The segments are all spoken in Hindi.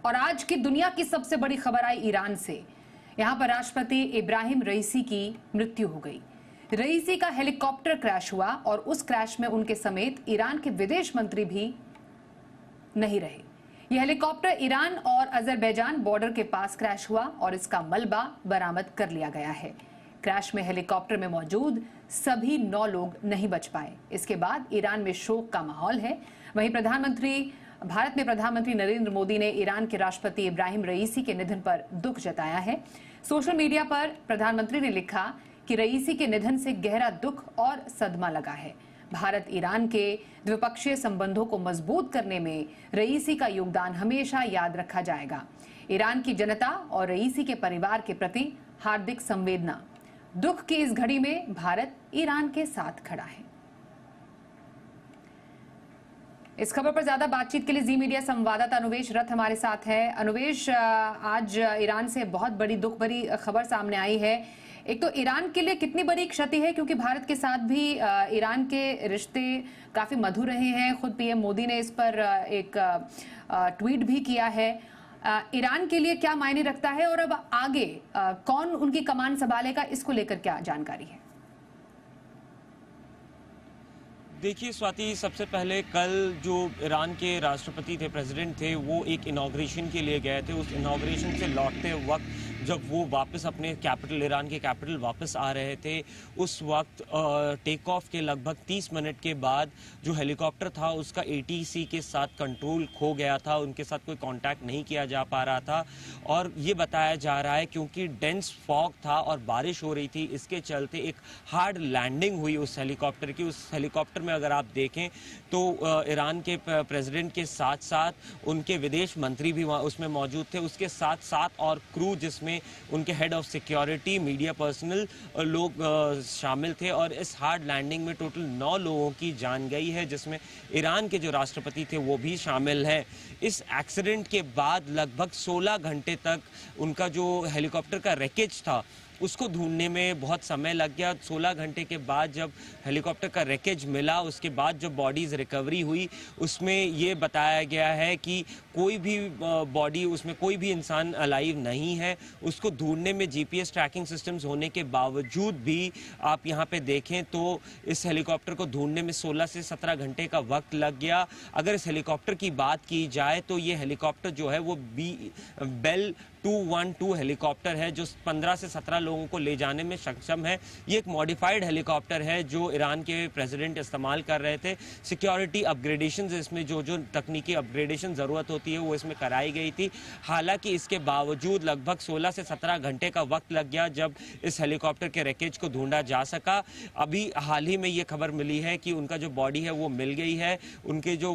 और आज की दुनिया की सबसे बड़ी खबर आई ईरान से। यहां पर राष्ट्रपति इब्राहिम रईसी की मृत्यु हो गई। रईसी का हेलीकॉप्टर क्रैश हुआ और उस क्रैश में उनके समेत ईरान के विदेश मंत्री भी नहीं रहे। यह हेलीकॉप्टर ईरान और अजरबैजान बॉर्डर के पास क्रैश हुआ और इसका मलबा बरामद कर लिया गया है। क्रैश में हेलीकॉप्टर में मौजूद सभी 9 लोग नहीं बच पाए। इसके बाद ईरान में शोक का माहौल है। वहीं भारत में प्रधानमंत्री नरेंद्र मोदी ने ईरान के राष्ट्रपति इब्राहिम रईसी के निधन पर दुख जताया है। सोशल मीडिया पर प्रधानमंत्री ने लिखा कि रईसी के निधन से गहरा दुख और सदमा लगा है। भारत ईरान के द्विपक्षीय संबंधों को मजबूत करने में रईसी का योगदान हमेशा याद रखा जाएगा। ईरान की जनता और रईसी के परिवार के प्रति हार्दिक संवेदना। दुख की इस घड़ी में भारत ईरान के साथ खड़ा है। इस खबर पर ज्यादा बातचीत के लिए जी मीडिया संवाददाता अनुवेश रथ हमारे साथ है। अनुवेश, आज ईरान से बहुत बड़ी दुख भरी खबर सामने आई है। एक तो ईरान के लिए कितनी बड़ी क्षति है, क्योंकि भारत के साथ भी ईरान के रिश्ते काफी मधुर रहे हैं। खुद पीएम मोदी ने इस पर एक ट्वीट भी किया है। ईरान के लिए क्या मायने रखता है और अब आगे कौन उनकी कमान संभालेगा, इसको लेकर क्या जानकारी है? देखिए स्वाति, सबसे पहले कल जो ईरान के राष्ट्रपति थे, प्रेसिडेंट थे, वो एक इनॉग्रेशन के लिए गए थे। उस इनॉग्रेशन से लौटते वक्त जब वो वापस अपने कैपिटल, ईरान के कैपिटल वापस आ रहे थे, उस वक्त टेक ऑफ के लगभग 30 मिनट के बाद जो हेलीकॉप्टर था उसका ATC के साथ कंट्रोल खो गया था। उनके साथ कोई कांटेक्ट नहीं किया जा पा रहा था और ये बताया जा रहा है क्योंकि डेंस फॉग था और बारिश हो रही थी, इसके चलते एक हार्ड लैंडिंग हुई उस हेलीकॉप्टर की। उस हेलीकॉप्टर में अगर आप देखें तो ईरान के प्रेसिडेंट के साथ साथ उनके विदेश मंत्री भी उसमें मौजूद थे। उसके साथ साथ और क्रू, जिसमें उनके head of security, media personal लोग शामिल थे। और इस हार्ड लैंडिंग में टोटल 9 लोगों की जान गई है, जिसमें ईरान के जो राष्ट्रपति थे वो भी शामिल हैं। इस एक्सीडेंट के बाद लगभग 16 घंटे तक उनका जो हेलीकॉप्टर का रैकेज था उसको ढूंढने में बहुत समय लग गया। 16 घंटे के बाद जब हेलीकॉप्टर का रैकेज मिला, उसके बाद जो बॉडीज रिकवरी हुई, उसमें ये बताया गया है कि कोई भी बॉडी, उसमें कोई भी इंसान अलाइव नहीं है। उसको ढूंढने में GPS ट्रैकिंग सिस्टम्स होने के बावजूद भी आप यहाँ पे देखें तो इस हेलीकॉप्टर को ढूंढने में 16 से 17 घंटे का वक्त लग गया। अगर इस हेलीकॉप्टर की बात की जाए तो ये हेलीकॉप्टर जो है वो बेल 212 हेलीकॉप्टर है, जो 15 से 17 लोगों को ले जाने में सक्षम है। ये एक मॉडिफाइड हेलीकॉप्टर है जो ईरान के प्रेसिडेंट इस्तेमाल कर रहे थे। सिक्योरिटी अपग्रेडेशन, इसमें जो तकनीकी अपग्रेडेशन जरूरत होती है वो इसमें कराई गई थी। हालांकि इसके बावजूद लगभग 16 से 17 घंटे का वक्त लग गया जब इस हेलीकॉप्टर के रैकेज को ढूंढा जा सका। अभी हाल ही में ये खबर मिली है कि उनका जो बॉडी है वो मिल गई है। उनके जो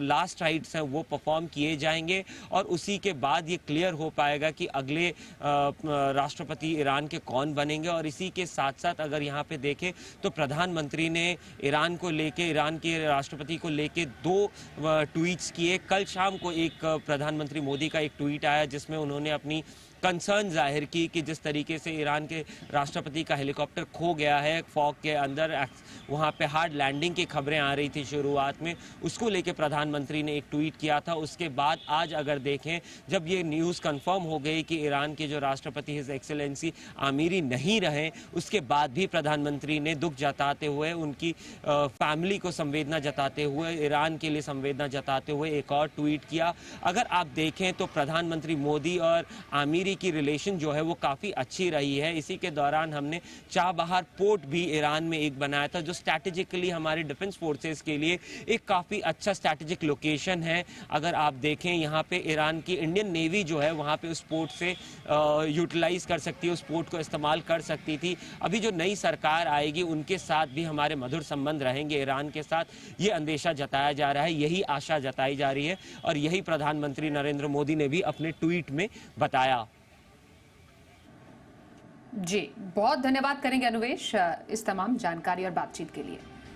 लास्ट राइट्स हैं वो परफॉर्म किए जाएंगे और उसी के बाद ये क्लियर हो पाएगा कि अगले राष्ट्रपति ईरान के कौन बनेंगे। और इसी के साथ साथ अगर यहाँ पे देखें तो प्रधानमंत्री ने ईरान को लेके, ईरान के राष्ट्रपति को लेके 2 ट्वीट्स किए। कल शाम को एक प्रधानमंत्री मोदी का एक ट्वीट आया जिसमें उन्होंने अपनी कंसर्न जाहिर की कि जिस तरीके से ईरान के राष्ट्रपति का हेलीकॉप्टर खो गया है फॉग के अंदर, वहाँ पे हार्ड लैंडिंग की खबरें आ रही थी शुरुआत में, उसको लेके प्रधानमंत्री ने एक ट्वीट किया था। उसके बाद आज अगर देखें, जब ये न्यूज़ कंफर्म हो गई कि ईरान के जो राष्ट्रपति हिज एक्सेलेंसी आमिरी नहीं रहे, उसके बाद भी प्रधानमंत्री ने दुख जताते हुए, उनकी फैमिली को संवेदना जताते हुए, ईरान के लिए संवेदना जताते हुए एक और ट्वीट किया। अगर आप देखें तो प्रधानमंत्री मोदी और आमिरी की रिलेशन जो है वो काफ़ी अच्छी रही है। इसी के दौरान हमने चाबहार पोर्ट भी ईरान में एक बनाया था, जो स्ट्रैटेजिकली हमारे डिफेंस फोर्सेस के लिए एक काफ़ी अच्छा स्ट्रैटेजिक लोकेशन है। अगर आप देखें यहाँ पे ईरान की इंडियन नेवी जो है वहाँ पे उस पोर्ट से यूटिलाइज कर सकती है, उस पोर्ट को इस्तेमाल कर सकती थी। अभी जो नई सरकार आएगी उनके साथ भी हमारे मधुर संबंध रहेंगे ईरान के साथ, ये अंदेशा जताया जा रहा है, यही आशा जताई जा रही है और यही प्रधानमंत्री नरेंद्र मोदी ने भी अपने ट्वीट में बताया। जी, बहुत धन्यवाद करेंगे अनुवेश इस तमाम जानकारी और बातचीत के लिए।